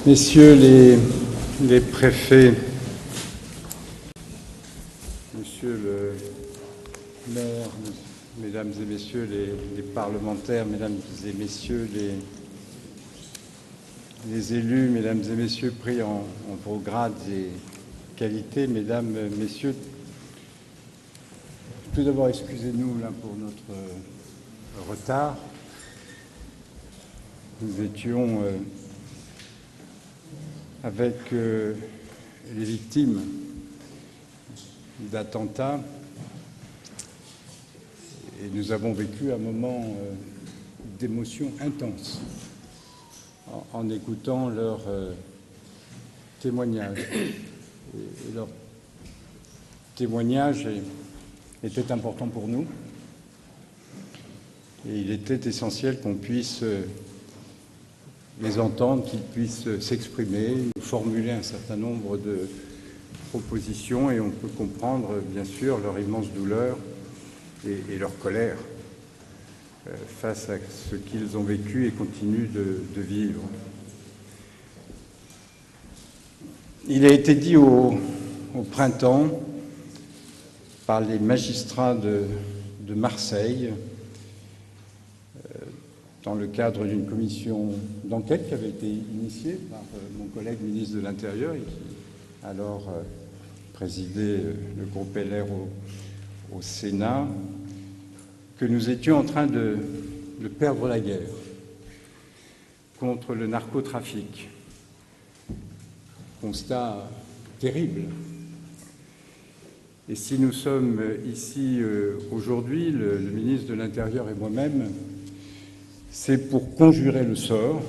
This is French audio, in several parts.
Messieurs les préfets, Monsieur le maire, Mesdames et Messieurs les parlementaires, Mesdames et Messieurs les élus, Mesdames et Messieurs pris en vos grades et qualités, Mesdames, Messieurs, tout d'abord excusez-nous là pour notre retard. Nous étions avec les victimes d'attentats et nous avons vécu un moment d'émotion intense en écoutant leurs témoignages. Et leur témoignage était important pour nous et il était essentiel qu'on puisse les entendre, qu'ils puissent s'exprimer, formuler un certain nombre de propositions et on peut comprendre bien sûr leur immense douleur et leur colère face à ce qu'ils ont vécu et continuent de vivre. Il a été dit au printemps par les magistrats de Marseille, dans le cadre d'une commission d'enquête qui avait été initiée par mon collègue ministre de l'Intérieur et qui alors présidait le groupe LR au Sénat, que nous étions en train de perdre la guerre contre le narcotrafic. Constat terrible. Et si nous sommes ici aujourd'hui, le ministre de l'Intérieur et moi-même, c'est pour conjurer le sort,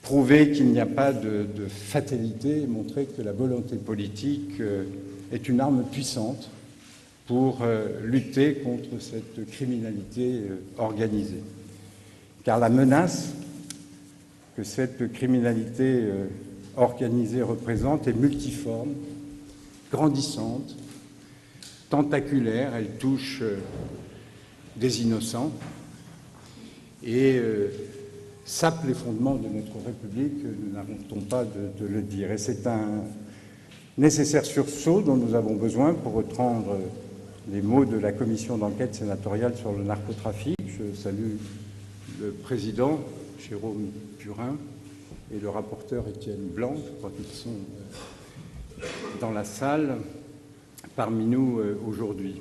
prouver qu'il n'y a pas de fatalité et montrer que la volonté politique est une arme puissante pour lutter contre cette criminalité organisée. Car la menace que cette criminalité organisée représente est multiforme, grandissante, tentaculaire, elle touche des innocents et sape les fondements de notre République, nous n'arrêtons pas de le dire. Et c'est un nécessaire sursaut dont nous avons besoin pour reprendre les mots de la commission d'enquête sénatoriale sur le narcotrafic. Je salue le président, Jérôme Purin, et le rapporteur Étienne Blanc, je crois qu'ils sont dans la salle parmi nous aujourd'hui.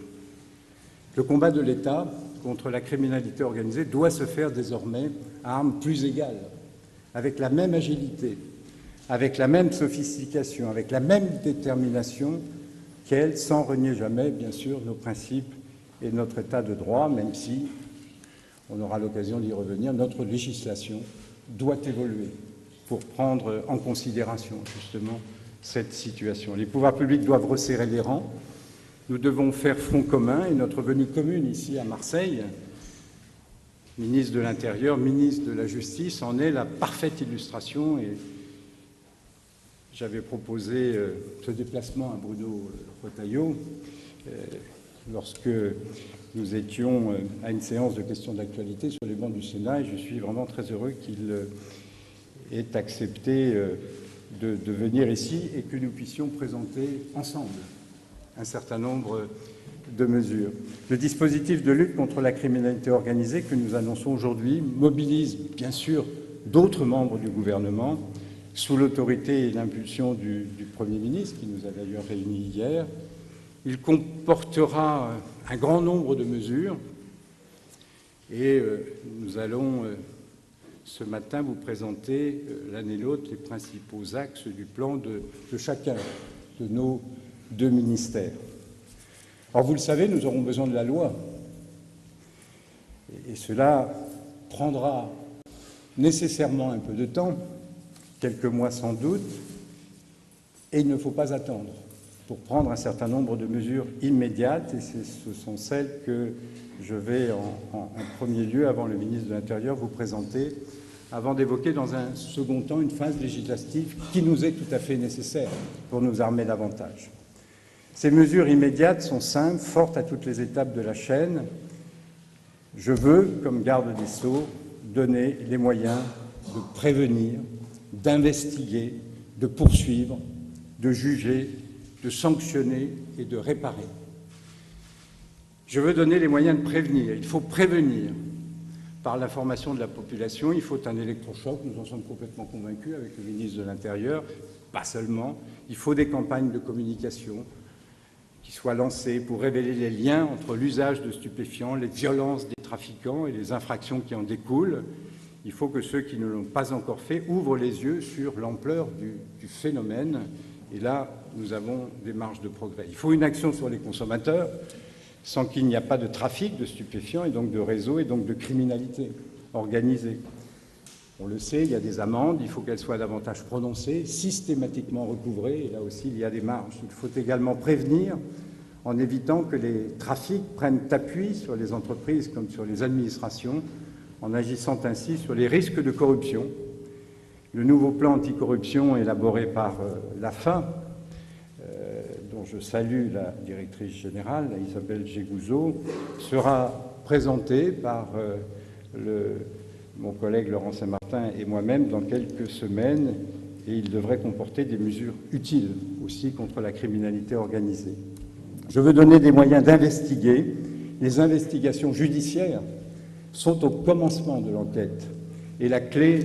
Le combat de l'État contre la criminalité organisée doit se faire désormais à armes plus égales, avec la même agilité, avec la même sophistication, avec la même détermination qu'elle, sans renier jamais, bien sûr, nos principes et notre état de droit, même si, on aura l'occasion d'y revenir, notre législation doit évoluer pour prendre en considération justement cette situation. Les pouvoirs publics doivent resserrer les rangs. Nous devons faire front commun et notre venue commune ici à Marseille, ministre de l'Intérieur, ministre de la Justice, en est la parfaite illustration et j'avais proposé ce déplacement à Bruno Retailleau lorsque nous étions à une séance de questions d'actualité sur les bancs du Sénat et je suis vraiment très heureux qu'il ait accepté de venir ici et que nous puissions présenter ensemble un certain nombre de mesures. Le dispositif de lutte contre la criminalité organisée que nous annonçons aujourd'hui mobilise bien sûr d'autres membres du gouvernement sous l'autorité et l'impulsion du Premier ministre qui nous a d'ailleurs réunis hier. Il comportera un grand nombre de mesures et nous allons ce matin vous présenter l'un et l'autre les principaux axes du plan de chacun de nos deux ministères. Or, vous le savez, nous aurons besoin de la loi. Et cela prendra nécessairement un peu de temps, quelques mois sans doute, et il ne faut pas attendre pour prendre un certain nombre de mesures immédiates, et ce sont celles que je vais en premier lieu, avant le ministre de l'Intérieur, vous présenter, avant d'évoquer dans un second temps une phase législative qui nous est tout à fait nécessaire pour nous armer davantage. Ces mesures immédiates sont simples, fortes à toutes les étapes de la chaîne. Je veux, comme garde des Sceaux, donner les moyens de prévenir, d'investiguer, de poursuivre, de juger, de sanctionner et de réparer. Je veux donner les moyens de prévenir. Il faut prévenir par l'information de la population. Il faut un électrochoc, nous en sommes complètement convaincus avec le ministre de l'Intérieur, pas seulement. Il faut des campagnes de communication qui soient lancées pour révéler les liens entre l'usage de stupéfiants, les violences des trafiquants et les infractions qui en découlent. Il faut que ceux qui ne l'ont pas encore fait ouvrent les yeux sur l'ampleur du phénomène. Et là, nous avons des marges de progrès. Il faut une action sur les consommateurs, sans qu'il n'y ait pas de trafic de stupéfiants et donc de réseaux et donc de criminalité organisée. On le sait, il y a des amendes, il faut qu'elles soient davantage prononcées, systématiquement recouvrées, et là aussi il y a des marges. Il faut également prévenir en évitant que les trafics prennent appui sur les entreprises comme sur les administrations, en agissant ainsi sur les risques de corruption. Le nouveau plan anticorruption élaboré par l'AFA, dont je salue la directrice générale, Isabelle Gégouzeau, sera présenté par mon collègue Laurent Saint-Martin et moi-même dans quelques semaines, et il devrait comporter des mesures utiles aussi contre la criminalité organisée. Je veux donner des moyens d'investiguer. Les investigations judiciaires sont au commencement de l'enquête et la clé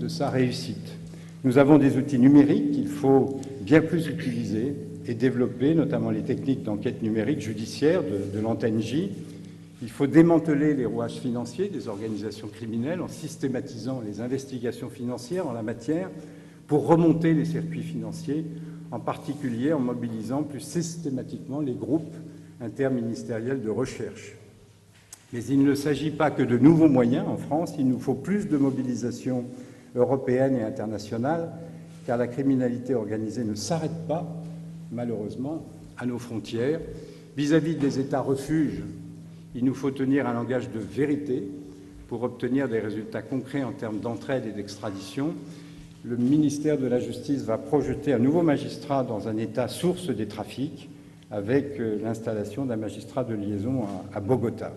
de sa réussite. Nous avons des outils numériques qu'il faut bien plus utiliser et développer, notamment les techniques d'enquête numérique judiciaire de l'antenne J. Il faut démanteler les rouages financiers des organisations criminelles en systématisant les investigations financières en la matière pour remonter les circuits financiers, en particulier en mobilisant plus systématiquement les groupes interministériels de recherche. Mais il ne s'agit pas que de nouveaux moyens en France, il nous faut plus de mobilisation européenne et internationale, car la criminalité organisée ne s'arrête pas, malheureusement, à nos frontières. Vis-à-vis des États refuges, il nous faut tenir un langage de vérité pour obtenir des résultats concrets en termes d'entraide et d'extradition. Le ministère de la Justice va projeter un nouveau magistrat dans un État source des trafics avec l'installation d'un magistrat de liaison à Bogota.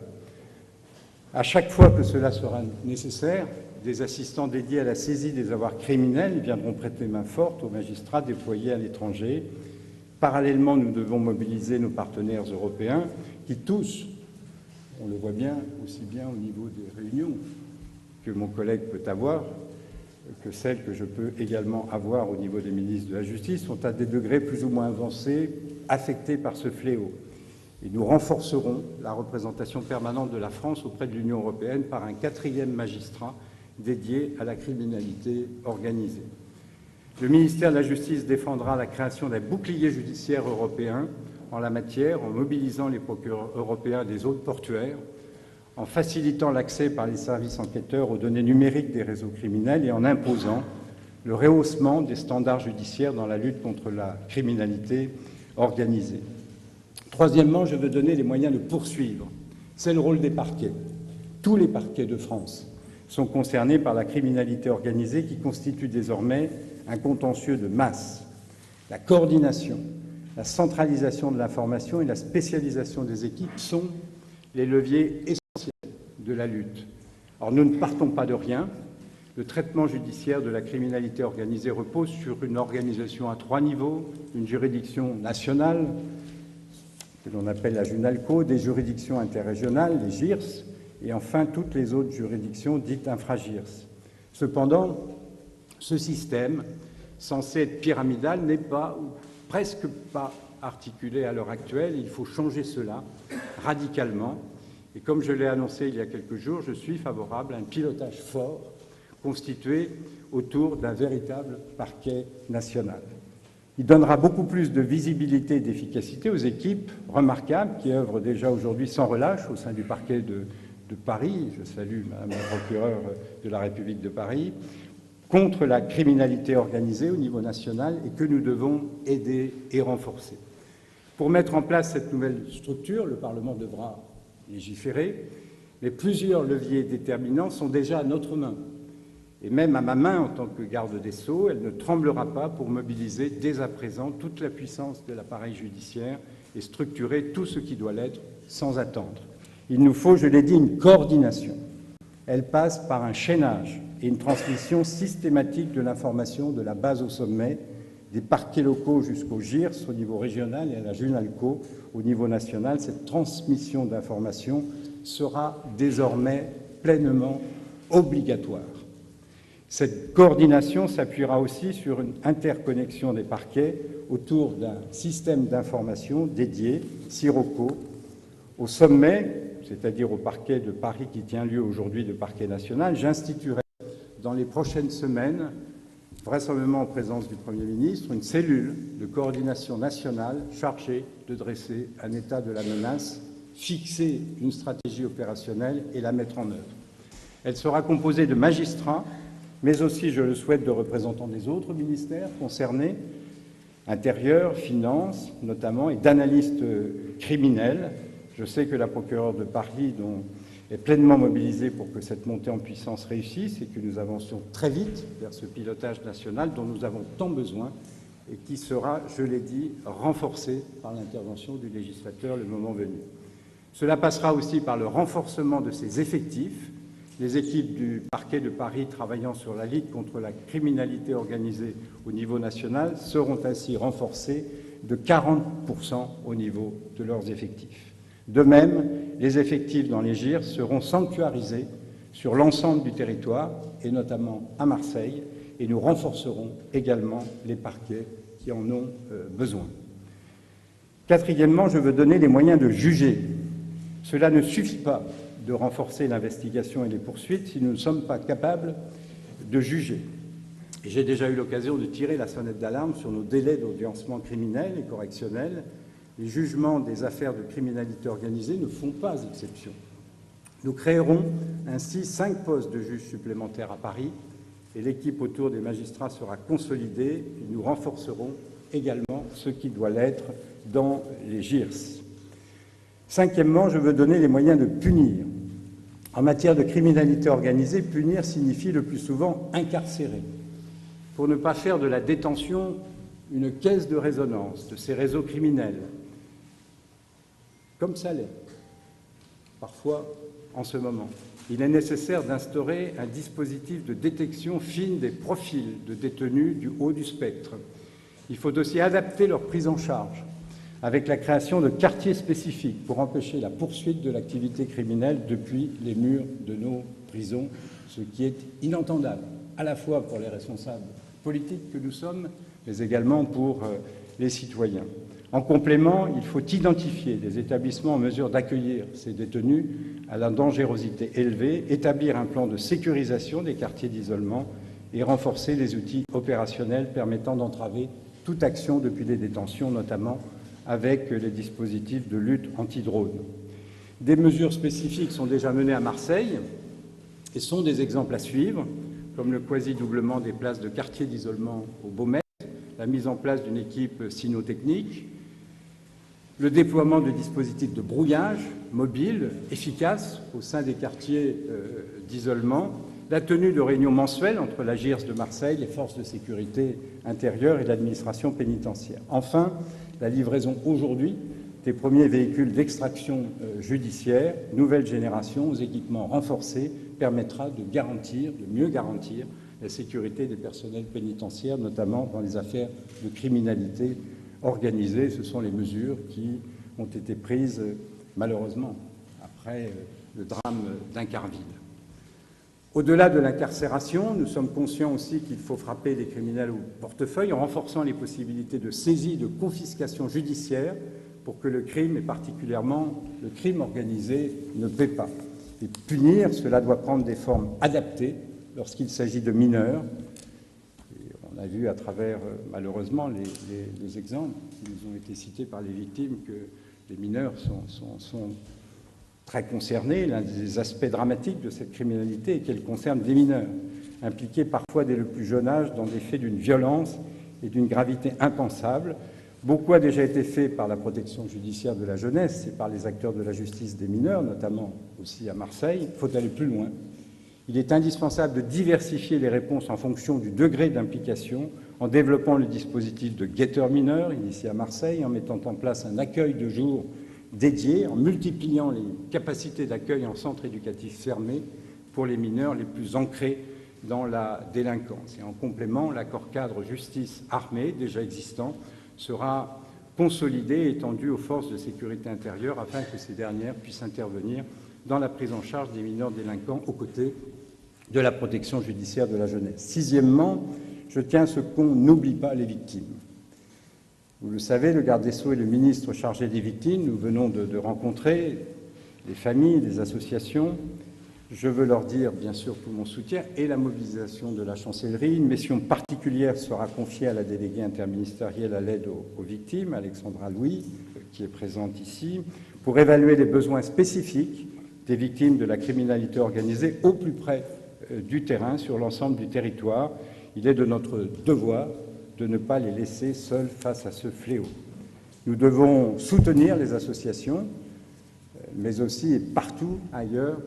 À chaque fois que cela sera nécessaire, des assistants dédiés à la saisie des avoirs criminels viendront prêter main forte aux magistrats déployés à l'étranger. Parallèlement, nous devons mobiliser nos partenaires européens qui tous, on le voit bien, aussi bien au niveau des réunions que mon collègue peut avoir, que celles que je peux également avoir au niveau des ministres de la Justice, sont à des degrés plus ou moins avancés, affectés par ce fléau. Et nous renforcerons la représentation permanente de la France auprès de l'Union européenne par un 4e magistrat dédié à la criminalité organisée. Le ministère de la Justice défendra la création d'un bouclier judiciaire européen en la matière, en mobilisant les procureurs européens des zones portuaires, en facilitant l'accès par les services enquêteurs aux données numériques des réseaux criminels et en imposant le rehaussement des standards judiciaires dans la lutte contre la criminalité organisée. Troisièmement, je veux donner les moyens de poursuivre. C'est le rôle des parquets. Tous les parquets de France sont concernés par la criminalité organisée qui constitue désormais un contentieux de masse. La coordination, la centralisation de l'information et la spécialisation des équipes sont les leviers essentiels de la lutte. Or, nous ne partons pas de rien. Le traitement judiciaire de la criminalité organisée repose sur une organisation à 3 niveaux, une juridiction nationale, que l'on appelle la JUNALCO, des juridictions interrégionales, les JIRS, et enfin toutes les autres juridictions dites infra-JIRS. Cependant, ce système, censé être pyramidal, n'est pas, ou presque pas, articulé à l'heure actuelle. Il faut changer cela radicalement. Et comme je l'ai annoncé il y a quelques jours, je suis favorable à un pilotage fort constitué autour d'un véritable parquet national. Il donnera beaucoup plus de visibilité et d'efficacité aux équipes remarquables qui œuvrent déjà aujourd'hui sans relâche au sein du parquet de Paris. Je salue Madame la procureure de la République de Paris, contre la criminalité organisée au niveau national et que nous devons aider et renforcer. Pour mettre en place cette nouvelle structure, le Parlement devra légiférer, mais plusieurs leviers déterminants sont déjà à notre main. Et même à ma main, en tant que garde des Sceaux, elle ne tremblera pas pour mobiliser dès à présent toute la puissance de l'appareil judiciaire et structurer tout ce qui doit l'être sans attendre. Il nous faut, je l'ai dit, une coordination. Elle passe par un chaînage et une transmission systématique de l'information de la base au sommet, des parquets locaux jusqu'au GIRS au niveau régional et à la JUNALCO au niveau national. Cette transmission d'informations sera désormais pleinement obligatoire. Cette coordination s'appuiera aussi sur une interconnexion des parquets autour d'un système d'information dédié, Sirocco, au sommet, c'est-à-dire au parquet de Paris qui tient lieu aujourd'hui de parquet national. J'instituerai dans les prochaines semaines, vraisemblablement en présence du Premier ministre, une cellule de coordination nationale chargée de dresser un état de la menace, fixer une stratégie opérationnelle et la mettre en œuvre. Elle sera composée de magistrats, mais aussi, je le souhaite, de représentants des autres ministères concernés, intérieur, finances notamment, et d'analystes criminels. Je sais que la procureure de Paris est pleinement mobilisée pour que cette montée en puissance réussisse et que nous avancions très vite vers ce pilotage national dont nous avons tant besoin et qui sera, je l'ai dit, renforcé par l'intervention du législateur le moment venu. Cela passera aussi par le renforcement de ses effectifs. Les équipes du parquet de Paris travaillant sur la lutte contre la criminalité organisée au niveau national seront ainsi renforcées de 40% au niveau de leurs effectifs. De même, les effectifs dans les GIR seront sanctuarisés sur l'ensemble du territoire, et notamment à Marseille, et nous renforcerons également les parquets qui en ont besoin. Quatrièmement, je veux donner les moyens de juger. Cela ne suffit pas de renforcer l'investigation et les poursuites si nous ne sommes pas capables de juger. J'ai déjà eu l'occasion de tirer la sonnette d'alarme sur nos délais d'audiencement criminel et correctionnel. Les jugements des affaires de criminalité organisée ne font pas exception. Nous créerons ainsi 5 postes de juges supplémentaires à Paris et l'équipe autour des magistrats sera consolidée et nous renforcerons également ce qui doit l'être dans les GIRS. Cinquièmement, je veux donner les moyens de punir. En matière de criminalité organisée, punir signifie le plus souvent incarcérer, pour ne pas faire de la détention une caisse de résonance de ces réseaux criminels, comme ça l'est, parfois en ce moment. Il est nécessaire d'instaurer un dispositif de détection fine des profils de détenus du haut du spectre. Il faut aussi adapter leur prise en charge, avec la création de quartiers spécifiques pour empêcher la poursuite de l'activité criminelle depuis les murs de nos prisons, ce qui est inentendable, à la fois pour les responsables politiques que nous sommes, mais également pour les citoyens. En complément, il faut identifier des établissements en mesure d'accueillir ces détenus à la dangerosité élevée, établir un plan de sécurisation des quartiers d'isolement et renforcer les outils opérationnels permettant d'entraver toute action depuis les détentions, notamment avec les dispositifs de lutte anti-drone. Des mesures spécifiques sont déjà menées à Marseille et sont des exemples à suivre, comme le quasi-doublement des places de quartier d'isolement au Beaumet, la mise en place d'une équipe cynotechnique, le déploiement de dispositifs de brouillage mobile efficaces au sein des quartiers d'isolement, la tenue de réunions mensuelles entre la GIRS de Marseille, les forces de sécurité intérieure et l'administration pénitentiaire. Enfin, la livraison aujourd'hui des premiers véhicules d'extraction judiciaire, nouvelle génération, aux équipements renforcés, permettra de mieux garantir la sécurité des personnels pénitentiaires, notamment dans les affaires de criminalité organisée. Ce sont les mesures qui ont été prises, malheureusement, après le drame d'Incarville. Au-delà de l'incarcération, nous sommes conscients aussi qu'il faut frapper les criminels au portefeuille en renforçant les possibilités de saisie, de confiscation judiciaire pour que le crime, et particulièrement le crime organisé, ne paie pas. Et punir, cela doit prendre des formes adaptées lorsqu'il s'agit de mineurs. Et on a vu à travers, malheureusement, les exemples qui nous ont été cités par les victimes que les mineurs sont très concernés. L'un des aspects dramatiques de cette criminalité est qu'elle concerne des mineurs, impliqués parfois dès le plus jeune âge dans des faits d'une violence et d'une gravité impensable. Beaucoup a déjà été fait par la protection judiciaire de la jeunesse et par les acteurs de la justice des mineurs, notamment aussi à Marseille. Il faut aller plus loin. Il est indispensable de diversifier les réponses en fonction du degré d'implication, en développant le dispositif de guetteurs mineurs, initié à Marseille, en mettant en place un accueil de jour dédié, en multipliant les capacités d'accueil en centres éducatifs fermés pour les mineurs les plus ancrés dans la délinquance. Et en complément, l'accord cadre justice-armée déjà existant sera consolidé et étendu aux forces de sécurité intérieure afin que ces dernières puissent intervenir dans la prise en charge des mineurs délinquants aux côtés de la protection judiciaire de la jeunesse. Sixièmement, je tiens à ce qu'on n'oublie pas les victimes. Vous le savez, le garde des Sceaux et le ministre chargé des victimes, nous venons de rencontrer les familles, les associations. Je veux leur dire, bien sûr, tout mon soutien et la mobilisation de la chancellerie. Une mission particulière sera confiée à la déléguée interministérielle à l'aide aux victimes, Alexandra Louis, qui est présente ici, pour évaluer les besoins spécifiques des victimes de la criminalité organisée au plus près du terrain, sur l'ensemble du territoire. Il est de notre devoir de ne pas les laisser seuls face à ce fléau. Nous devons soutenir les associations, mais aussi et partout ailleurs.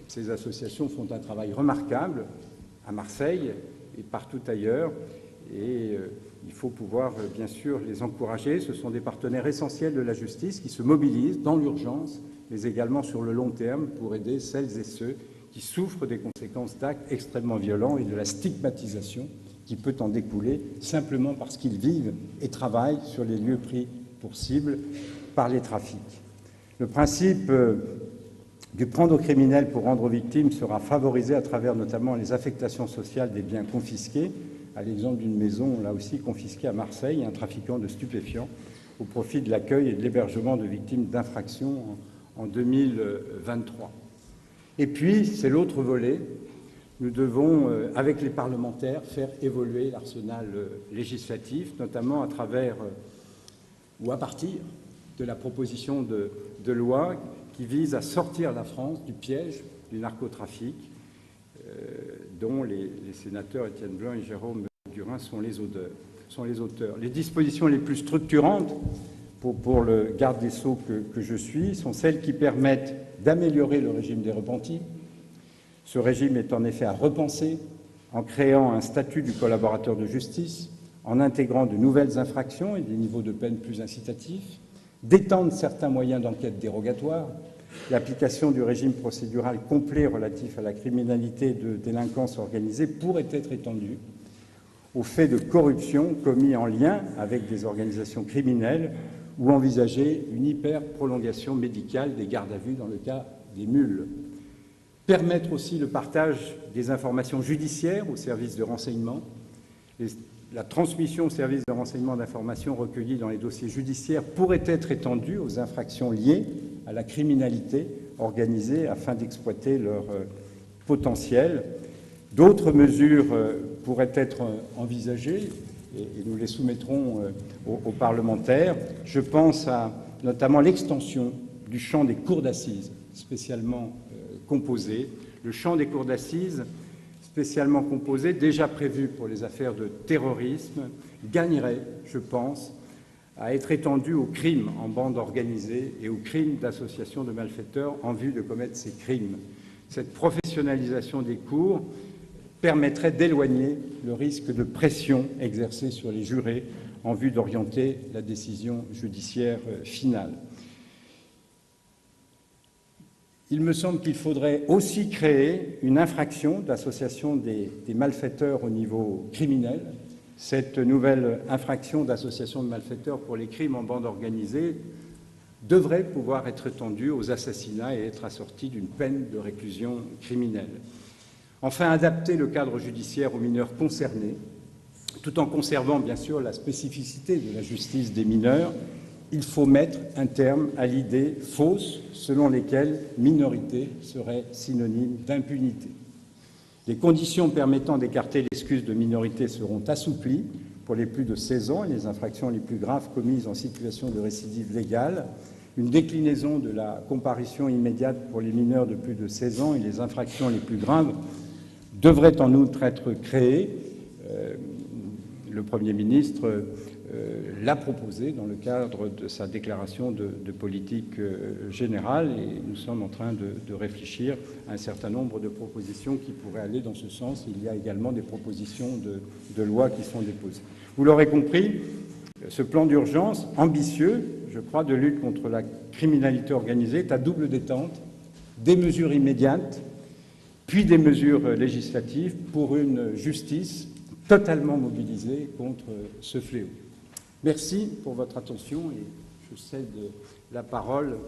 Ces associations font un travail remarquable à Marseille et partout ailleurs, et il faut pouvoir bien sûr les encourager. Ce sont des partenaires essentiels de la justice qui se mobilisent dans l'urgence, mais également sur le long terme pour aider celles et ceux qui souffrent des conséquences d'actes extrêmement violents et de la stigmatisation qui peut en découler simplement parce qu'ils vivent et travaillent sur les lieux pris pour cible par les trafics. Le principe du prendre au criminel pour rendre aux victimes sera favorisé à travers notamment les affectations sociales des biens confisqués, à l'exemple d'une maison, là aussi, confisquée à Marseille, un trafiquant de stupéfiants, au profit de l'accueil et de l'hébergement de victimes d'infractions en 2023. Et puis, c'est l'autre volet, nous devons, avec les parlementaires, faire évoluer l'arsenal législatif, notamment à travers ou à partir de la proposition de loi qui vise à sortir la France du piège du narcotrafic, dont les sénateurs Étienne Blanc et Jérôme Durin sont les auteurs. Les dispositions les plus structurantes pour le garde des Sceaux que je suis sont celles qui permettent d'améliorer le régime des repentis. Ce régime est en effet à repenser en créant un statut du collaborateur de justice, en intégrant de nouvelles infractions et des niveaux de peine plus incitatifs, d'étendre certains moyens d'enquête dérogatoires. L'application du régime procédural complet relatif à la criminalité de délinquance organisée pourrait être étendue aux faits de corruption commis en lien avec des organisations criminelles ou envisager une hyper-prolongation médicale des gardes à vue dans le cas des mules. Permettre aussi le partage des informations judiciaires aux services de renseignement. La transmission aux services de renseignement d'informations recueillies dans les dossiers judiciaires pourrait être étendue aux infractions liées à la criminalité organisée afin d'exploiter leur potentiel. D'autres mesures pourraient être envisagées et nous les soumettrons aux parlementaires. Je pense à notamment l'extension du champ des cours d'assises spécialement composées. Le champ des cours d'assises spécialement composées, déjà prévu pour les affaires de terrorisme, gagnerait, je pense, à être étendu aux crimes en bande organisée et aux crimes d'association de malfaiteurs en vue de commettre ces crimes. Cette professionnalisation des cours permettrait d'éloigner le risque de pression exercée sur les jurés en vue d'orienter la décision judiciaire finale. Il me semble qu'il faudrait aussi créer une infraction d'association des malfaiteurs au niveau criminel. Cette nouvelle infraction d'association de malfaiteurs pour les crimes en bande organisée devrait pouvoir être étendue aux assassinats et être assortie d'une peine de réclusion criminelle. Enfin, adapter le cadre judiciaire aux mineurs concernés, tout en conservant bien sûr la spécificité de la justice des mineurs. Il faut mettre un terme à l'idée fausse selon lesquelles minorité serait synonyme d'impunité. Les conditions permettant d'écarter l'excuse de minorité seront assouplies pour les plus de 16 ans et les infractions les plus graves commises en situation de récidive légale. Une déclinaison de la comparution immédiate pour les mineurs de plus de 16 ans et les infractions les plus graves devrait en outre être créée. Le Premier ministre l'a proposé dans le cadre de sa déclaration de politique générale et nous sommes en train de réfléchir à un certain nombre de propositions qui pourraient aller dans ce sens. Il y a également des propositions de loi qui sont déposées. Vous l'aurez compris, ce plan d'urgence ambitieux, je crois, de lutte contre la criminalité organisée est à double détente, des mesures immédiates puis des mesures législatives pour une justice totalement mobilisée contre ce fléau. Merci pour votre attention et je cède la parole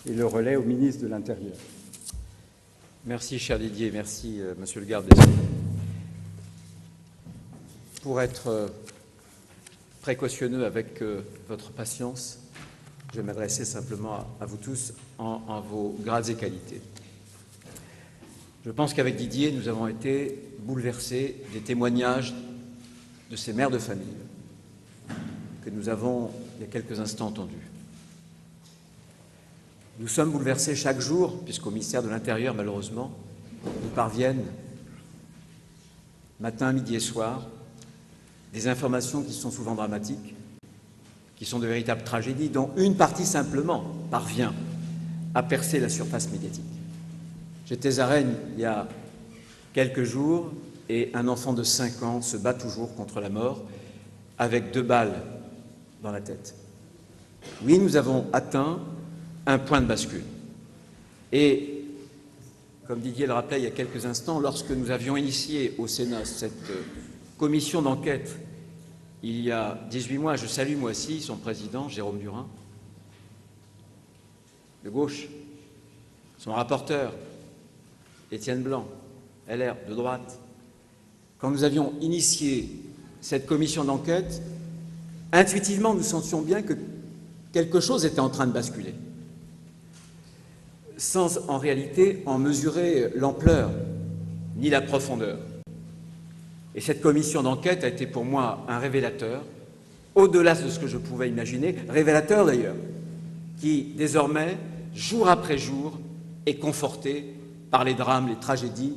et le relais au ministre de l'Intérieur. Merci, cher Didier. Merci, monsieur le garde des Sceaux. Pour être précautionneux avec votre patience, je vais m'adresser simplement à vous tous en vos grades et qualités. Je pense qu'avec Didier, nous avons été bouleversés des témoignages de ces mères de famille que nous avons, il y a quelques instants, entendus. Nous sommes bouleversés chaque jour, puisqu'au ministère de l'Intérieur, malheureusement, nous parviennent, matin, midi et soir, des informations qui sont souvent dramatiques, qui sont de véritables tragédies, dont une partie simplement parvient à percer la surface médiatique. J'étais à Rennes il y a quelques jours et un enfant de 5 ans se bat toujours contre la mort avec 2 balles dans la tête. Oui, nous avons atteint un point de bascule. Et, comme Didier le rappelait il y a quelques instants, lorsque nous avions initié au Sénat cette commission d'enquête il y a 18 mois, je salue moi aussi son président, Jérôme Durin, de gauche, son rapporteur, Étienne Blanc, LR, de droite. Quand nous avions initié cette commission d'enquête, intuitivement, nous sentions bien que quelque chose était en train de basculer, sans en réalité en mesurer l'ampleur ni la profondeur. Et cette commission d'enquête a été pour moi un révélateur, au-delà de ce que je pouvais imaginer, révélateur d'ailleurs, qui désormais, jour après jour, est conforté par les drames, les tragédies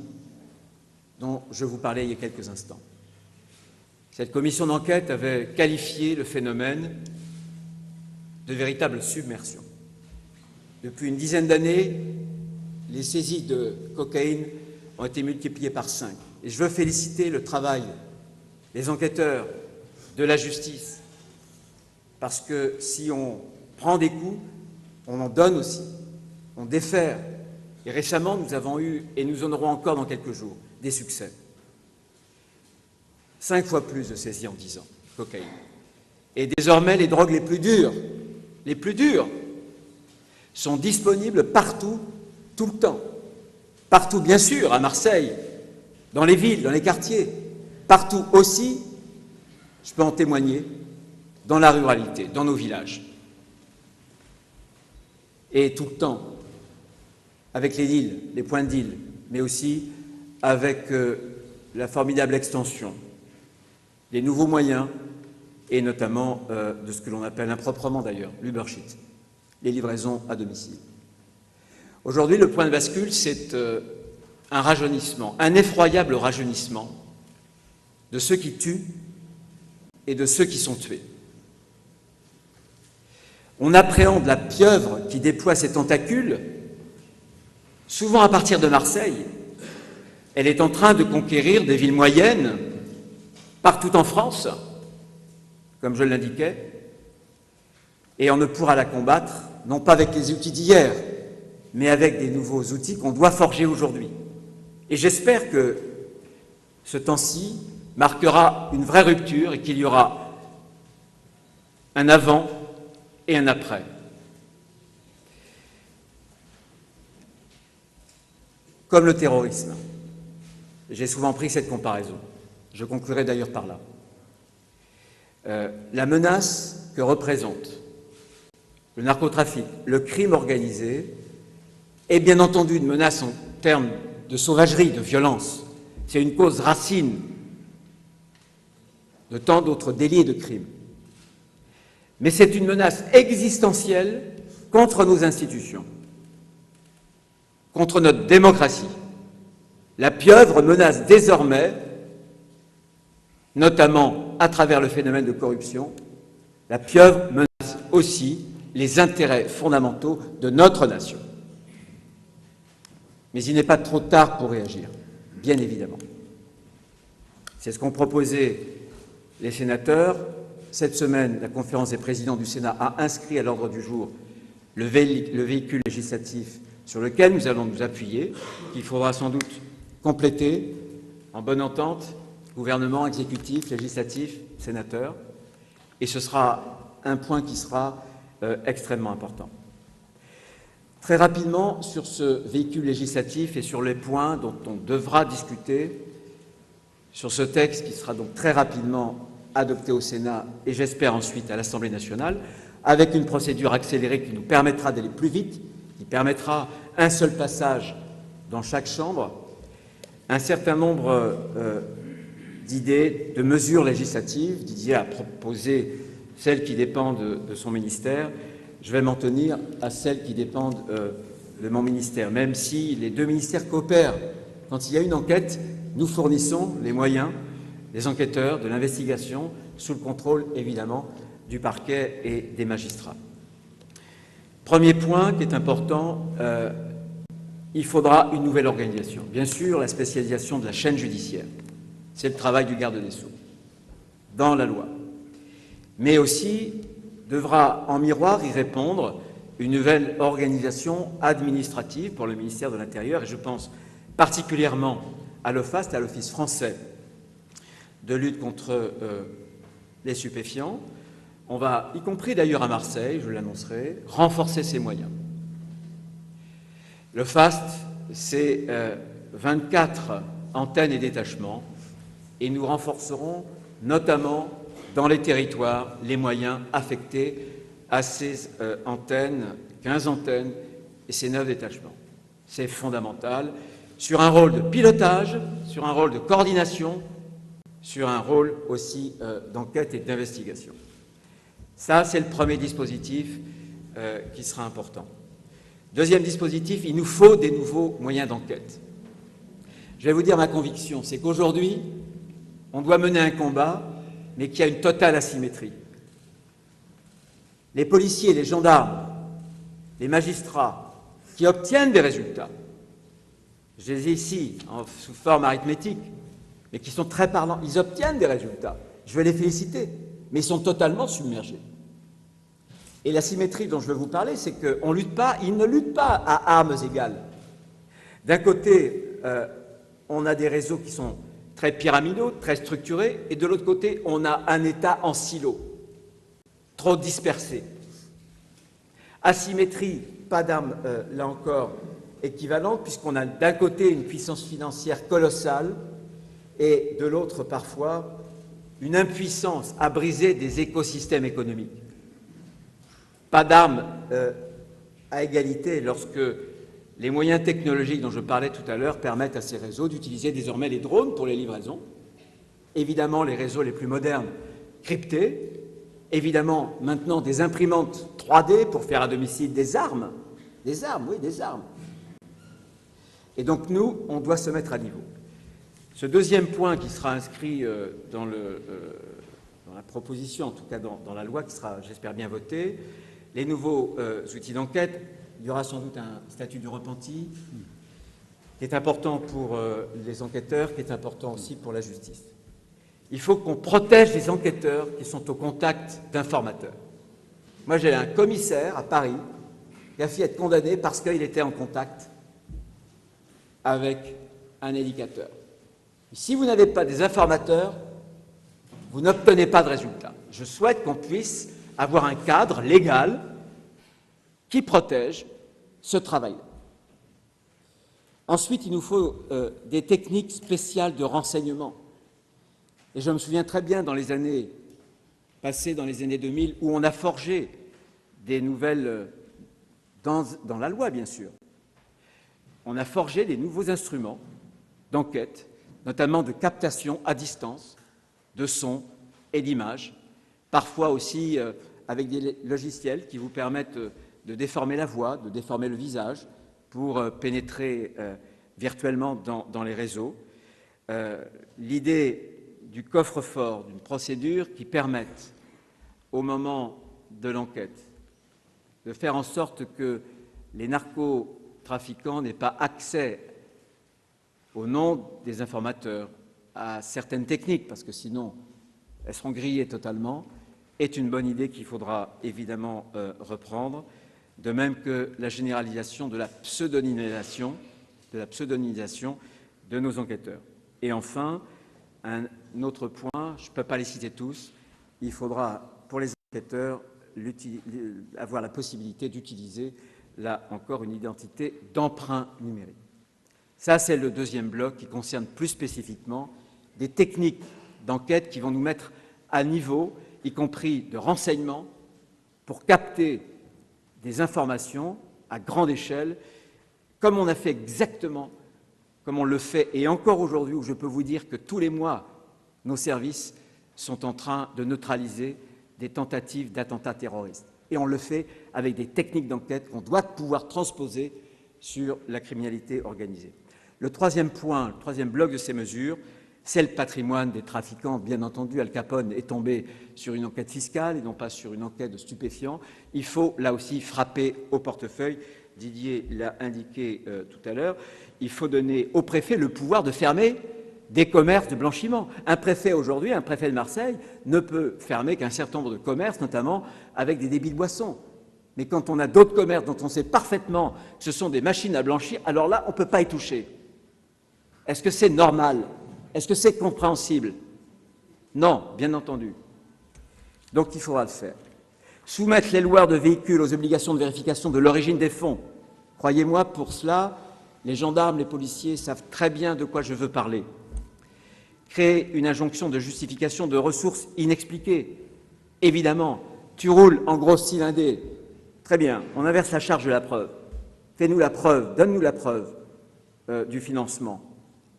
dont je vous parlais il y a quelques instants. Cette commission d'enquête avait qualifié le phénomène de véritable submersion. Depuis une dizaine d'années, les saisies de cocaïne ont été multipliées par 5. Et je veux féliciter le travail des enquêteurs, de la justice, parce que si on prend des coups, on en donne aussi, on défère. Et récemment, nous avons eu, et nous en aurons encore dans quelques jours, des succès. 5 fois plus de saisies en 10 ans, cocaïne. Et désormais, les drogues les plus dures, sont disponibles partout, tout le temps. Partout, bien sûr, à Marseille, dans les villes, dans les quartiers. Partout aussi, je peux en témoigner, dans la ruralité, dans nos villages. Et tout le temps, avec les deals, les points de deal, mais aussi avec la formidable extension des nouveaux moyens et notamment de ce que l'on appelle improprement d'ailleurs l'Ubersheet, les livraisons à domicile. Aujourd'hui, le point de bascule, c'est un rajeunissement, un effroyable rajeunissement de ceux qui tuent et de ceux qui sont tués. On appréhende la pieuvre qui déploie ses tentacules, souvent à partir de Marseille. Elle est en train de conquérir des villes moyennes, partout en France, comme je l'indiquais, et on ne pourra la combattre, non pas avec les outils d'hier, mais avec des nouveaux outils qu'on doit forger aujourd'hui. Et j'espère que ce temps-ci marquera une vraie rupture et qu'il y aura un avant et un après. Comme le terrorisme. J'ai souvent pris cette comparaison. Je conclurai d'ailleurs par là. La menace que représente le narcotrafic, le crime organisé, est bien entendu une menace en termes de sauvagerie, de violence. C'est une cause racine de tant d'autres délits et de crimes. Mais c'est une menace existentielle contre nos institutions, contre notre démocratie. La pieuvre menace désormais, notamment à travers le phénomène de corruption, la pieuvre menace aussi les intérêts fondamentaux de notre nation. Mais il n'est pas trop tard pour réagir, bien évidemment. C'est ce qu'ont proposé les sénateurs. Cette semaine, la conférence des présidents du Sénat a inscrit à l'ordre du jour le véhicule législatif sur lequel nous allons nous appuyer, qu'il faudra sans doute compléter en bonne entente, gouvernement, exécutif, législatif, sénateur, et ce sera un point qui sera extrêmement important. Très rapidement, sur ce véhicule législatif et sur les points dont on devra discuter, sur ce texte qui sera donc très rapidement adopté au Sénat et j'espère ensuite à l'Assemblée nationale, avec une procédure accélérée qui nous permettra d'aller plus vite, qui permettra un seul passage dans chaque chambre, un certain nombre d'idées, de mesures législatives. Didier a proposé celles qui dépendent de son ministère. Je vais m'en tenir à celles qui dépendent de mon ministère, même si les deux ministères coopèrent. Quand il y a une enquête, nous fournissons les moyens des enquêteurs, de l'investigation, sous le contrôle, évidemment, du parquet et des magistrats. Premier point qui est important, il faudra une nouvelle organisation. Bien sûr, la spécialisation de la chaîne judiciaire, c'est le travail du garde des Sceaux, dans la loi. Mais aussi devra en miroir y répondre une nouvelle organisation administrative pour le ministère de l'Intérieur, et je pense particulièrement à l'OFAST, à l'Office français de lutte contre les stupéfiants. On va, y compris d'ailleurs à Marseille, je l'annoncerai, renforcer ses moyens. Le FAST, c'est 24 antennes et détachements, et nous renforcerons notamment dans les territoires les moyens affectés à ces antennes, 15 antennes et ces 9 détachements. C'est fondamental, sur un rôle de pilotage, sur un rôle de coordination, sur un rôle aussi d'enquête et d'investigation. Ça, c'est le premier dispositif qui sera important. Deuxième dispositif, il nous faut des nouveaux moyens d'enquête. Je vais vous dire ma conviction, c'est qu'aujourd'hui, on doit mener un combat, mais qui a une totale asymétrie. Les policiers, les gendarmes, les magistrats qui obtiennent des résultats, je les ai ici sous forme arithmétique, mais qui sont très parlants, ils obtiennent des résultats. Je vais les féliciter, mais ils sont totalement submergés. Et la symétrie dont je veux vous parler, c'est qu'on lutte pas, ils ne luttent pas à armes égales. D'un côté, on a des réseaux qui sont très pyramidaux, très structurés, et de l'autre côté, on a un État en silo, trop dispersé. Asymétrie, pas d'armes, là encore, équivalentes, puisqu'on a d'un côté une puissance financière colossale, et de l'autre, parfois, une impuissance à briser des écosystèmes économiques. Pas d'armes à égalité lorsque les moyens technologiques dont je parlais tout à l'heure permettent à ces réseaux d'utiliser désormais les drones pour les livraisons, évidemment les réseaux les plus modernes cryptés, évidemment maintenant des imprimantes 3D pour faire à domicile des armes, oui, des armes. Et donc nous, on doit se mettre à niveau. Ce deuxième point qui sera inscrit dans la proposition, en tout cas dans la loi qui sera, j'espère, bien votée, les nouveaux outils d'enquête, il y aura sans doute un statut du repenti qui est important pour les enquêteurs, qui est important aussi pour la justice. Il faut qu'on protège les enquêteurs qui sont au contact d'informateurs. Moi, j'ai un commissaire à Paris qui a fait être condamné parce qu'il était en contact avec un éducateur. Si vous n'avez pas des informateurs, vous n'obtenez pas de résultats. Je souhaite qu'on puisse avoir un cadre légal qui protège ce travail. Ensuite, il nous faut des techniques spéciales de renseignement. Et je me souviens très bien dans les années passées, dans les années 2000, où on a forgé des nouvelles, dans la loi bien sûr, on a forgé des nouveaux instruments d'enquête, notamment de captation à distance de sons et d'images, parfois aussi avec des logiciels qui vous permettent de déformer la voix, de déformer le visage pour pénétrer virtuellement dans les réseaux. L'idée du coffre-fort, d'une procédure qui permette, au moment de l'enquête, de faire en sorte que les narcotrafiquants n'aient pas accès, au nom des informateurs, à certaines techniques, parce que sinon, elles seront grillées totalement, est une bonne idée qu'il faudra évidemment reprendre. de même que la généralisation de la pseudonymisation de nos enquêteurs. Et enfin, un autre point, je ne peux pas les citer tous, il faudra pour les enquêteurs avoir la possibilité d'utiliser, là encore, une identité d'emprunt numérique. Ça, c'est le deuxième bloc qui concerne plus spécifiquement des techniques d'enquête qui vont nous mettre à niveau, y compris de renseignement, pour capter des informations à grande échelle, comme on a fait exactement, comme on le fait, et encore aujourd'hui, où je peux vous dire que tous les mois, nos services sont en train de neutraliser des tentatives d'attentats terroristes. Et on le fait avec des techniques d'enquête qu'on doit pouvoir transposer sur la criminalité organisée. Le troisième point, le troisième bloc de ces mesures, c'est le patrimoine des trafiquants. Bien entendu, Al Capone est tombé sur une enquête fiscale et non pas sur une enquête de stupéfiants. Il faut là aussi frapper au portefeuille. Didier l'a indiqué tout à l'heure. Il faut donner au préfet le pouvoir de fermer des commerces de blanchiment. Un préfet aujourd'hui, un préfet de Marseille, ne peut fermer qu'un certain nombre de commerces, notamment avec des débits de boissons. Mais quand on a d'autres commerces dont on sait parfaitement que ce sont des machines à blanchir, alors là, on ne peut pas y toucher. Est-ce que c'est normal? Est-ce que c'est compréhensible? Non, bien entendu. Donc il faudra le faire. Soumettre les loueurs de véhicules aux obligations de vérification de l'origine des fonds. Croyez-moi, pour cela, les gendarmes, les policiers savent très bien de quoi je veux parler. Créer une injonction de justification de ressources inexpliquées. Évidemment, tu roules en grosse cylindrée. Très bien, on inverse la charge de la preuve. Fais-nous la preuve, donne-nous la preuve du financement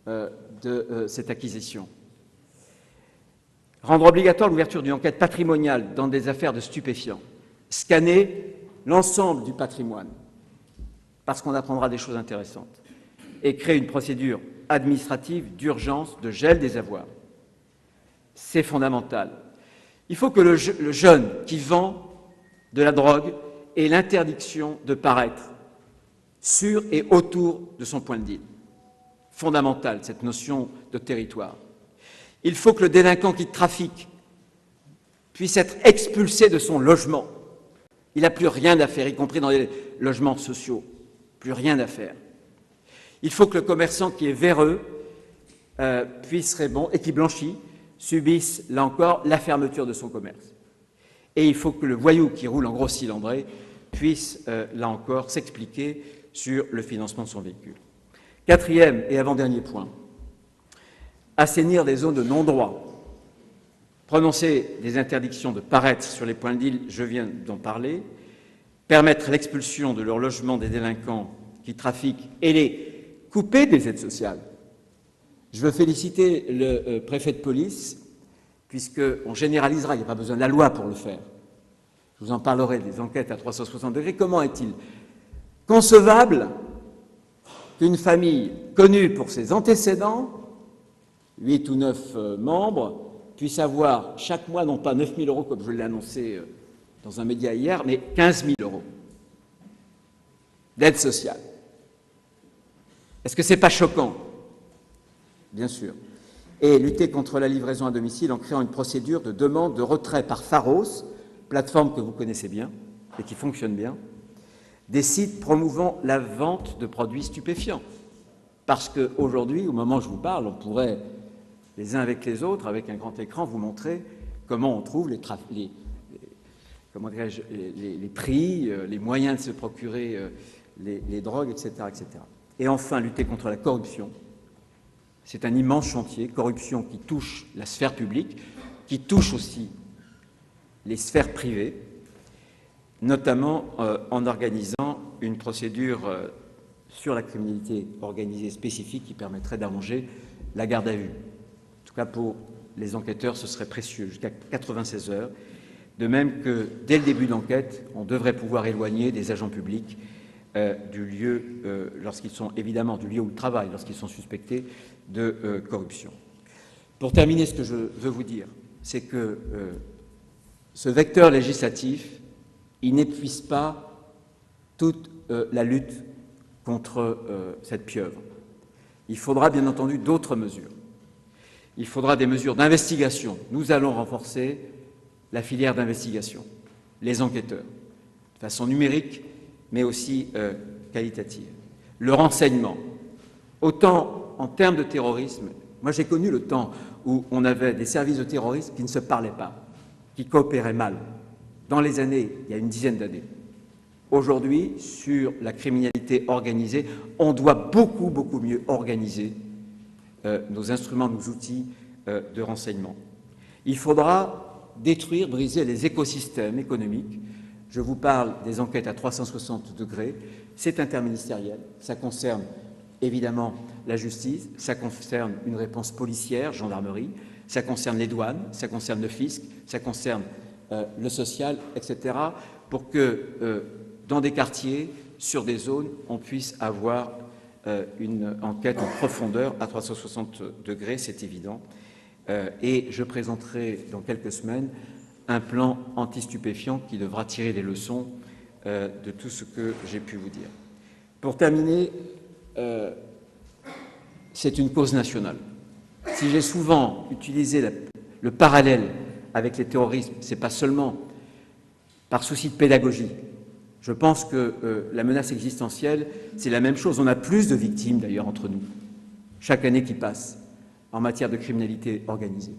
de cette acquisition. Rendre obligatoire l'ouverture d'une enquête patrimoniale dans des affaires de stupéfiants. Scanner l'ensemble du patrimoine, parce qu'on apprendra des choses intéressantes. Et créer une procédure administrative d'urgence de gel des avoirs. C'est fondamental. Il faut que le jeune qui vend de la drogue ait l'interdiction de paraître sur et autour de son point de deal. Fondamental, cette notion de territoire. Il faut que le délinquant qui trafique puisse être expulsé de son logement. Il n'a plus rien à faire, y compris dans les logements sociaux. Plus rien à faire. Il faut que le commerçant qui est véreux et qui blanchit subisse, là encore, la fermeture de son commerce. Et il faut que le voyou qui roule en grosse cylindrée puisse, là encore, s'expliquer sur le financement de son véhicule. Quatrième et avant-dernier point, assainir des zones de non-droit. Prononcer des interdictions de paraître sur les points de deal, je viens d'en parler. Permettre l'expulsion de leur logement des délinquants qui trafiquent et les couper des aides sociales. Je veux féliciter le préfet de police, puisqu'on généralisera, il n'y a pas besoin de la loi pour le faire. Je vous en parlerai des enquêtes à 360 degrés. Comment est-il concevable qu'une famille connue pour ses antécédents, 8 ou 9 membres, puisse avoir chaque mois, non pas 9 000 € comme je l'ai annoncé dans un média hier, mais 15 000 € d'aide sociale. Est-ce que ce n'est pas choquant? Bien sûr. Et lutter contre la livraison à domicile en créant une procédure de demande de retrait par Pharos, plateforme que vous connaissez bien et qui fonctionne bien, des sites promouvant la vente de produits stupéfiants. Parce qu'aujourd'hui, au moment où je vous parle, on pourrait, les uns avec les autres, avec un grand écran, vous montrer comment on trouve les prix, les moyens de se procurer les drogues, etc., etc. Et enfin, lutter contre la corruption. C'est un immense chantier, corruption qui touche la sphère publique, qui touche aussi les sphères privées, notamment en organisant une procédure sur la criminalité organisée spécifique qui permettrait d'arranger la garde à vue. En tout cas, pour les enquêteurs, ce serait précieux, jusqu'à 96 heures. De même que, dès le début d'enquête, on devrait pouvoir éloigner des agents publics du lieu, lorsqu'ils sont évidemment du lieu où ils travaillent, lorsqu'ils sont suspectés de corruption. Pour terminer, ce que je veux vous dire, c'est que ce vecteur législatif, il n'épuise pas toute la lutte contre cette pieuvre. Il faudra bien entendu d'autres mesures. Il faudra des mesures d'investigation. Nous allons renforcer la filière d'investigation, les enquêteurs, de façon numérique mais aussi qualitative. Le renseignement, autant en termes de terrorisme, moi j'ai connu le temps où on avait des services de terrorisme qui ne se parlaient pas, qui coopéraient mal, dans les années, il y a une dizaine d'années. Aujourd'hui, sur la criminalité organisée, on doit beaucoup mieux organiser nos instruments, nos outils de renseignement. Il faudra détruire, briser les écosystèmes économiques. Je vous parle des enquêtes à 360 degrés. C'est interministériel. Ça concerne évidemment la justice, ça concerne une réponse policière, gendarmerie, ça concerne les douanes, ça concerne le fisc, ça concerne le social, etc., pour que dans des quartiers, sur des zones, on puisse avoir une enquête en profondeur à 360 degrés, c'est évident. Et je présenterai dans quelques semaines un plan anti-stupéfiant qui devra tirer les leçons de tout ce que j'ai pu vous dire. Pour terminer, c'est une cause nationale. Si j'ai souvent utilisé le parallèle avec les terrorismes, ce n'est pas seulement par souci de pédagogie. Je pense que la menace existentielle, c'est la même chose. On a plus de victimes, d'ailleurs, entre nous, chaque année qui passe, en matière de criminalité organisée.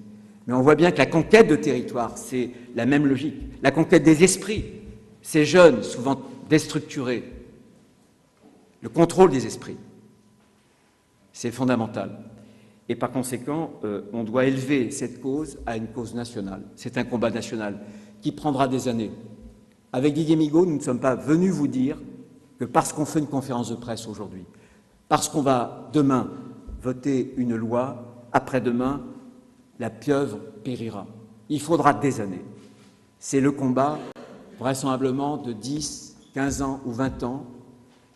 Mais on voit bien que la conquête de territoire, c'est la même logique. La conquête des esprits, ces jeunes, souvent déstructurés, le contrôle des esprits, c'est fondamental. Et par conséquent, on doit élever cette cause à une cause nationale. C'est un combat national qui prendra des années. Avec Didier Migaud, nous ne sommes pas venus vous dire que parce qu'on fait une conférence de presse aujourd'hui, parce qu'on va demain voter une loi, après-demain, la pieuvre périra. Il faudra des années. C'est le combat, vraisemblablement, de 10, 15 ans ou 20 ans.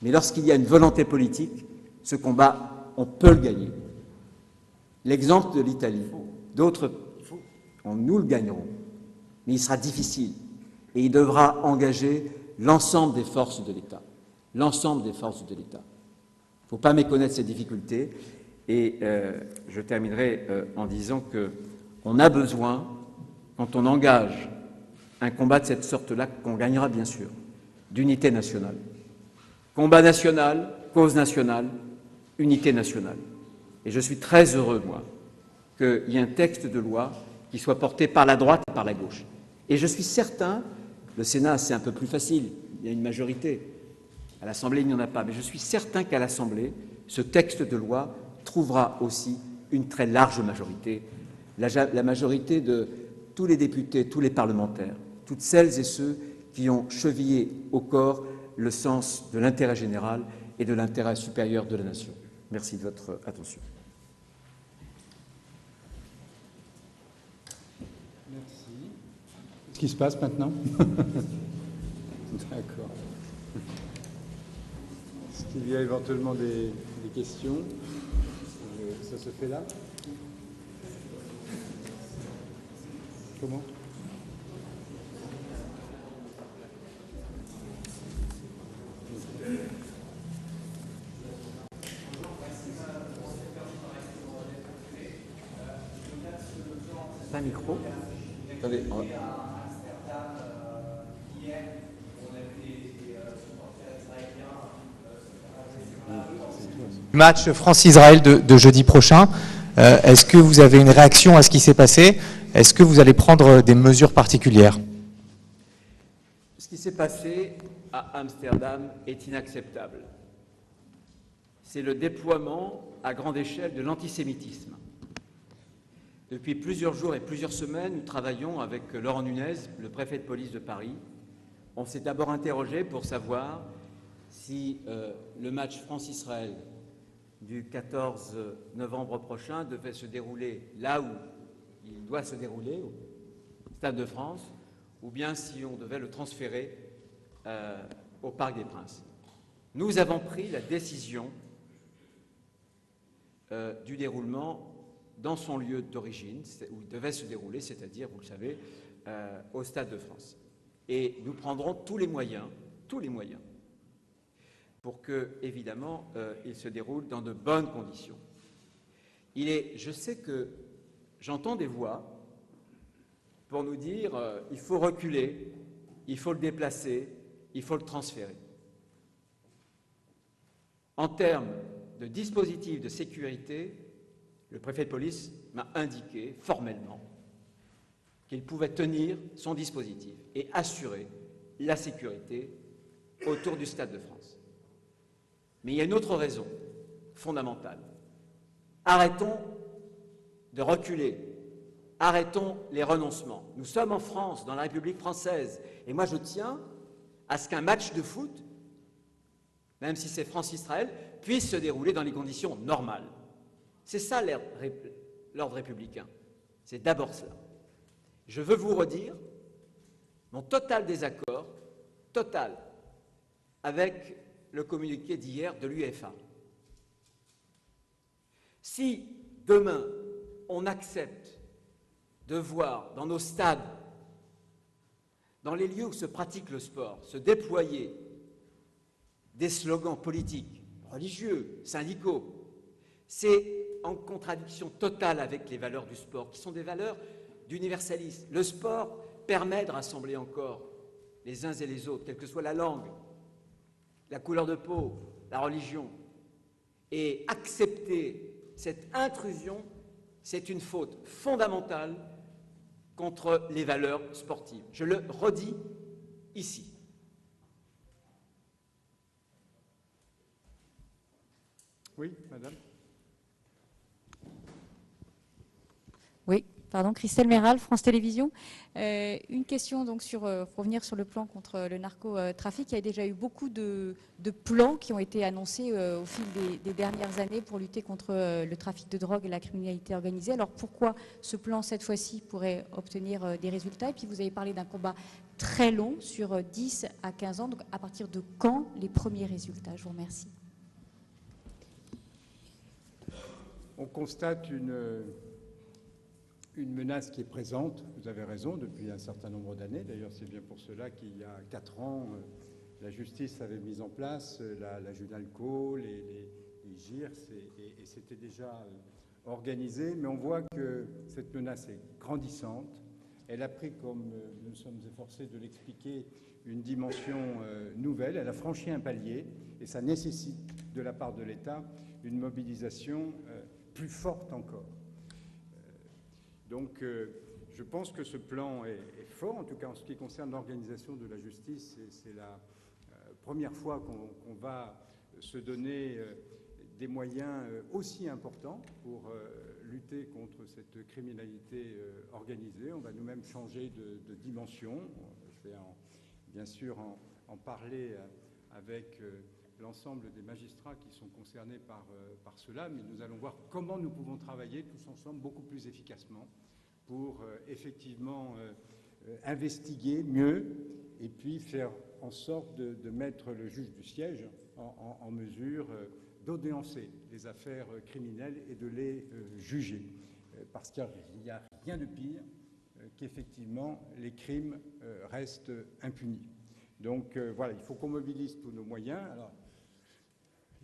Mais lorsqu'il y a une volonté politique, ce combat, on peut le gagner. L'exemple de l'Italie, d'autres, nous le gagnerons. Mais il sera difficile. Et il devra engager l'ensemble des forces de l'État. L'ensemble des forces de l'État. Il ne faut pas méconnaître ces difficultés. Et je terminerai en disant qu'on a besoin, quand on engage un combat de cette sorte-là, qu'on gagnera bien sûr, d'unité nationale. Combat national, cause nationale, unité nationale. Et je suis très heureux, moi, qu'il y ait un texte de loi qui soit porté par la droite et par la gauche. Et je suis certain, le Sénat, c'est un peu plus facile, il y a une majorité. À l'Assemblée, il n'y en a pas. Mais je suis certain qu'à l'Assemblée, ce texte de loi trouvera aussi une très large majorité, la majorité de tous les députés, tous les parlementaires, toutes celles et ceux qui ont chevillé au corps le sens de l'intérêt général et de l'intérêt supérieur de la nation. Merci de votre attention. Merci. Qu'est-ce qui se passe maintenant? D'accord. Est-ce qu'il y a éventuellement des questions? Ça se fait là? Comment? Pas un micro. Attendez. Match France-Israël de jeudi prochain. Est-ce que vous avez une réaction à ce qui s'est passé? Est-ce que vous allez prendre des mesures particulières? Ce qui s'est passé à Amsterdam est inacceptable. C'est le déploiement à grande échelle de l'antisémitisme. Depuis plusieurs jours et plusieurs semaines, nous travaillons avec Laurent Nunez, le préfet de police de Paris. On s'est d'abord interrogé pour savoir si le match France-Israël du 14 novembre prochain devait se dérouler là où il doit se dérouler, au Stade de France, ou bien si on devait le transférer au Parc des Princes. Nous avons pris la décision du déroulement dans son lieu d'origine, où il devait se dérouler, c'est-à-dire, vous le savez, au Stade de France. Et nous prendrons tous les moyens, pour que, évidemment, il se déroule dans de bonnes conditions. Je sais que j'entends des voix pour nous dire il faut reculer, il faut le déplacer, il faut le transférer. En termes de dispositifs de sécurité, le préfet de police m'a indiqué formellement qu'il pouvait tenir son dispositif et assurer la sécurité autour du Stade de France. Mais il y a une autre raison fondamentale. Arrêtons de reculer. Arrêtons les renoncements. Nous sommes en France, dans la République française, et moi je tiens à ce qu'un match de foot, même si c'est France-Israël, puisse se dérouler dans les conditions normales. C'est ça l'ordre républicain. C'est d'abord cela. Je veux vous redire mon total désaccord, total, avec le communiqué d'hier de l'UEFA. Si demain on accepte de voir dans nos stades, dans les lieux où se pratique le sport, se déployer des slogans politiques, religieux, syndicaux, c'est en contradiction totale avec les valeurs du sport, qui sont des valeurs d'universalisme. Le sport permet de rassembler encore les uns et les autres, quelle que soit la langue, la couleur de peau, la religion. Et accepter cette intrusion, c'est une faute fondamentale contre les valeurs sportives. Je le redis ici. Oui, madame. Oui, pardon, Christelle Méral, France Télévisions. Une question donc pour revenir sur le plan contre le narcotrafic. Il y a déjà eu beaucoup de plans qui ont été annoncés au fil des dernières années pour lutter contre le trafic de drogue et la criminalité organisée. Alors pourquoi ce plan, cette fois-ci, pourrait obtenir des résultats? Et puis vous avez parlé d'un combat très long, sur 10 à 15 ans. Donc à partir de quand les premiers résultats? Je vous remercie. On constate une menace qui est présente, vous avez raison, depuis un certain nombre d'années. D'ailleurs, c'est bien pour cela qu'il y a 4 ans, la justice avait mis en place la Junalco, les GIRS, et c'était déjà organisé. Mais on voit que cette menace est grandissante. Elle a pris, comme nous sommes efforcés de l'expliquer, une dimension nouvelle. Elle a franchi un palier, et ça nécessite de la part de l'État une mobilisation plus forte encore. Donc, je pense que ce plan est fort, en tout cas en ce qui concerne l'organisation de la justice. C'est la première fois qu'on va se donner des moyens aussi importants pour lutter contre cette criminalité organisée. On va nous-mêmes changer de dimension. Je vais bien sûr en parler avec l'ensemble des magistrats qui sont concernés par cela, mais nous allons voir comment nous pouvons travailler tous ensemble beaucoup plus efficacement pour effectivement investiguer mieux et puis faire en sorte de mettre le juge du siège en mesure d'audiencer les affaires criminelles et de les juger. Parce qu'il n'y a rien de pire qu'effectivement les crimes restent impunis. Donc voilà, il faut qu'on mobilise tous nos moyens. Alors,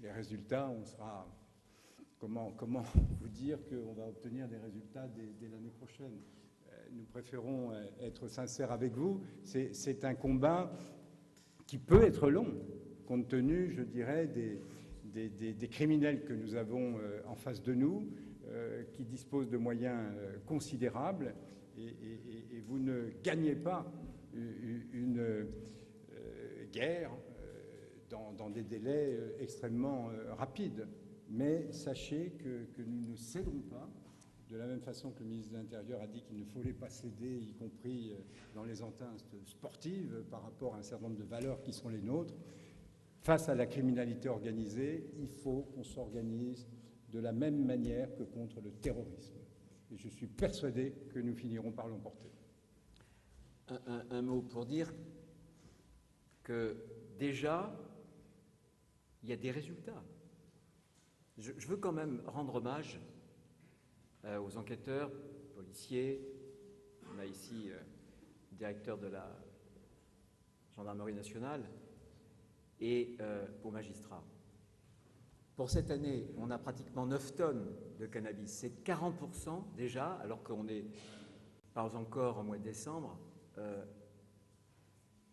les résultats, on sera... Comment vous dire qu'on va obtenir des résultats dès l'année prochaine? Nous préférons être sincères avec vous. C'est un combat qui peut être long, compte tenu, je dirais, des criminels que nous avons en face de nous, qui disposent de moyens considérables, et vous ne gagnez pas une guerre dans des délais extrêmement rapides. Mais sachez que nous ne céderons pas, de la même façon que le ministre de l'Intérieur a dit qu'il ne fallait pas céder, y compris dans les ententes sportives, par rapport à un certain nombre de valeurs qui sont les nôtres. Face à la criminalité organisée, il faut qu'on s'organise de la même manière que contre le terrorisme. Et je suis persuadé que nous finirons par l'emporter. Un mot pour dire que déjà, il y a des résultats. Je veux quand même rendre hommage aux enquêteurs, policiers. On a ici le directeur de la gendarmerie nationale et aux magistrats. Pour cette année, on a pratiquement 9 tonnes de cannabis. C'est 40% déjà, alors qu'on n'est pas encore au mois de décembre,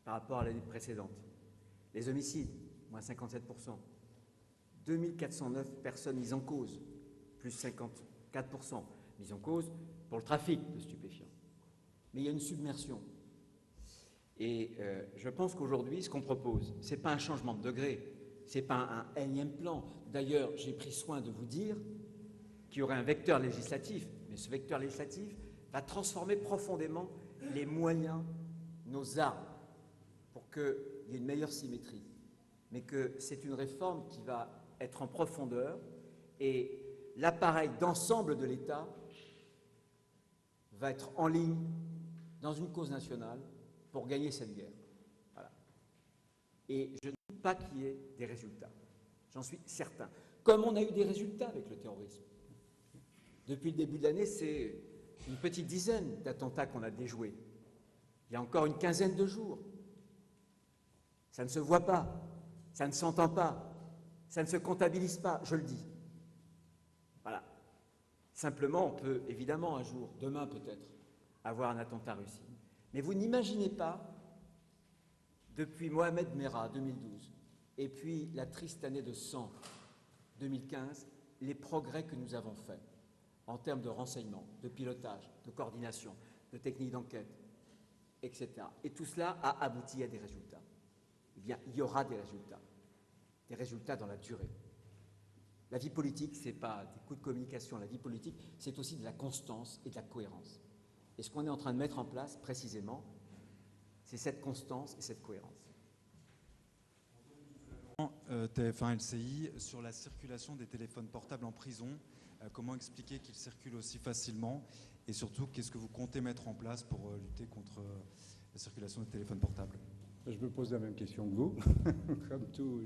par rapport à l'année précédente. Les homicides, moins 57%. 2409 personnes mises en cause, plus 54% mises en cause pour le trafic de stupéfiants. Mais il y a une submersion. Et je pense qu'aujourd'hui, ce qu'on propose, ce n'est pas un changement de degré, ce n'est pas un énième plan. D'ailleurs, j'ai pris soin de vous dire qu'il y aurait un vecteur législatif, mais ce vecteur législatif va transformer profondément les moyens, nos armes, pour qu'il y ait une meilleure symétrie. Mais que c'est une réforme qui va être en profondeur et l'appareil d'ensemble de l'État va être en ligne dans une cause nationale pour gagner cette guerre. Voilà. Et je ne doute pas qu'il y ait des résultats. J'en suis certain. Comme on a eu des résultats avec le terrorisme. Depuis le début de l'année, c'est une petite dizaine d'attentats qu'on a déjoués. Il y a encore une quinzaine de jours. Ça ne se voit pas, ça ne s'entend pas, ça ne se comptabilise pas, je le dis. Voilà. Simplement, on peut évidemment un jour, demain peut-être, avoir un attentat réussi. Mais vous n'imaginez pas, depuis Mohamed Merah, 2012, et puis la triste année de sang, 2015, les progrès que nous avons faits en termes de renseignement, de pilotage, de coordination, de technique d'enquête, etc. Et tout cela a abouti à des résultats. Eh bien, il y aura des résultats dans la durée. La vie politique, ce n'est pas des coups de communication. La vie politique, c'est aussi de la constance et de la cohérence. Et ce qu'on est en train de mettre en place, précisément, c'est cette constance et cette cohérence. TF1 LCI, sur la circulation des téléphones portables en prison, comment expliquer qu'ils circulent aussi facilement? Et surtout, qu'est-ce que vous comptez mettre en place pour lutter contre la circulation des téléphones portables? Je me pose la même question que vous, comme tous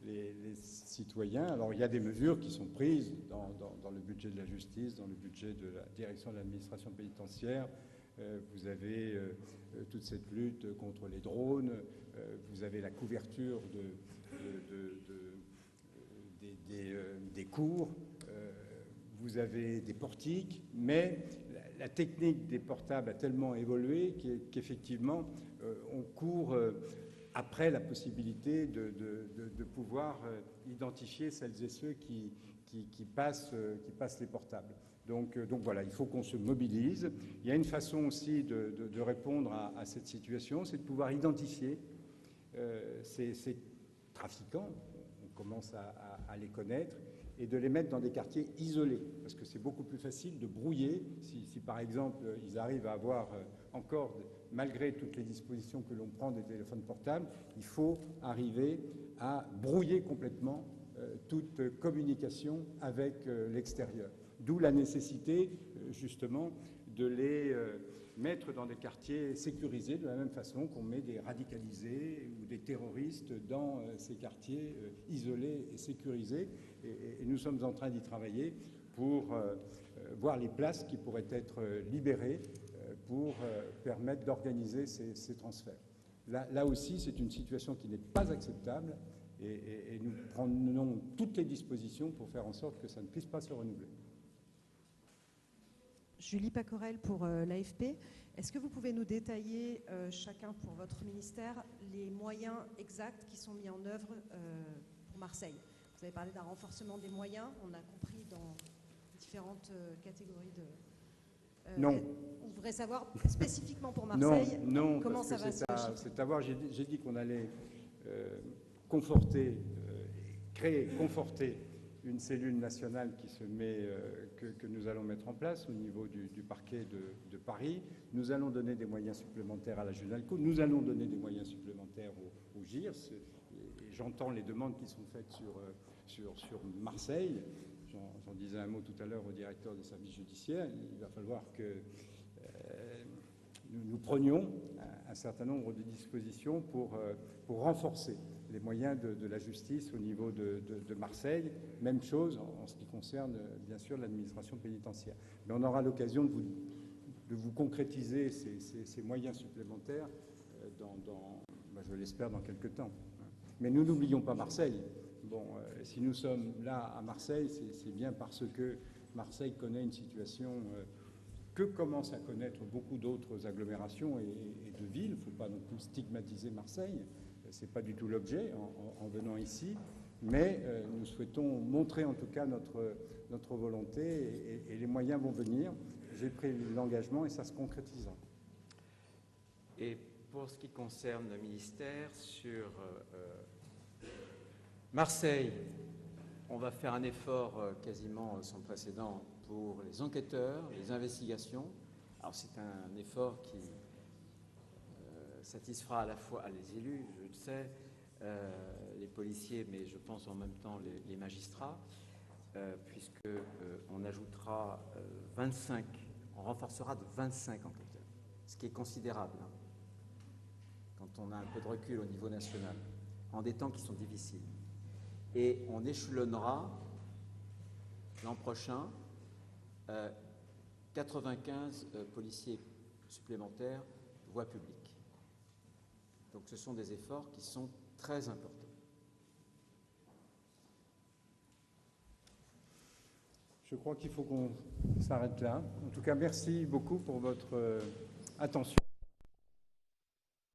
les citoyens. Alors, il y a des mesures qui sont prises dans le budget de la justice, dans le budget de la direction de l'administration pénitentiaire. Vous avez toute cette lutte contre les drones, vous avez la couverture des cours, vous avez des portiques, mais la technique des portables a tellement évolué qu'effectivement, on court après la possibilité de pouvoir identifier celles et ceux qui passent les portables. Donc voilà, il faut qu'on se mobilise. Il y a une façon aussi de répondre à cette situation, c'est de pouvoir identifier ces trafiquants, on commence à les connaître, et de les mettre dans des quartiers isolés, parce que c'est beaucoup plus facile de brouiller, si par exemple ils arrivent à avoir encore, malgré toutes les dispositions que l'on prend des téléphones portables, il faut arriver à brouiller complètement toute communication avec l'extérieur. D'où la nécessité, justement, de les mettre dans des quartiers sécurisés, de la même façon qu'on met des radicalisés ou des terroristes dans ces quartiers isolés et sécurisés. Et nous sommes en train d'y travailler pour voir les places qui pourraient être libérées pour permettre d'organiser ces transferts. Là aussi, c'est une situation qui n'est pas acceptable et nous prenons toutes les dispositions pour faire en sorte que ça ne puisse pas se renouveler. Julie Pacorel pour l'AFP. Est-ce que vous pouvez nous détailler, chacun pour votre ministère, les moyens exacts qui sont mis en œuvre pour Marseille? Vous avez parlé d'un renforcement des moyens, on a compris dans différentes catégories de... Non. On voudrait savoir spécifiquement pour Marseille comment ça va se passer. C'est à voir, j'ai dit qu'on allait conforter une cellule nationale qui se met, que nous allons mettre en place au niveau du parquet de Paris. Nous allons donner des moyens supplémentaires à la Junalco. Nous allons donner des moyens supplémentaires au GIRS. Et j'entends les demandes qui sont faites sur Marseille. J'en disais un mot tout à l'heure au directeur des services judiciaires. Il va falloir que nous prenions un certain nombre de dispositions pour renforcer les moyens de la justice au niveau de Marseille. Même chose en ce qui concerne, bien sûr, l'administration pénitentiaire. Mais on aura l'occasion de vous concrétiser ces moyens supplémentaires je l'espère, dans quelques temps. Mais nous n'oublions pas Marseille. Bon, si nous sommes là à Marseille, c'est bien parce que Marseille connaît une situation que commencent à connaître beaucoup d'autres agglomérations et de villes. Il ne faut pas non plus stigmatiser Marseille. Ce n'est pas du tout l'objet en venant ici. mais nous souhaitons montrer en tout cas notre volonté et les moyens vont venir. J'ai pris l'engagement et ça se concrétisera. Et pour ce qui concerne le ministère, sur Marseille, on va faire un effort quasiment sans précédent pour les enquêteurs, les investigations. Alors c'est un effort qui satisfera à la fois les élus, je le sais, les policiers, mais je pense en même temps les magistrats, puisqu'on ajoutera 25, on renforcera de 25 enquêteurs, ce qui est considérable hein, quand on a un peu de recul au niveau national, en des temps qui sont difficiles. Et on échelonnera l'an prochain 95 policiers supplémentaires de voie publique. Donc ce sont des efforts qui sont très importants. Je crois qu'il faut qu'on s'arrête là. En tout cas, merci beaucoup pour votre attention.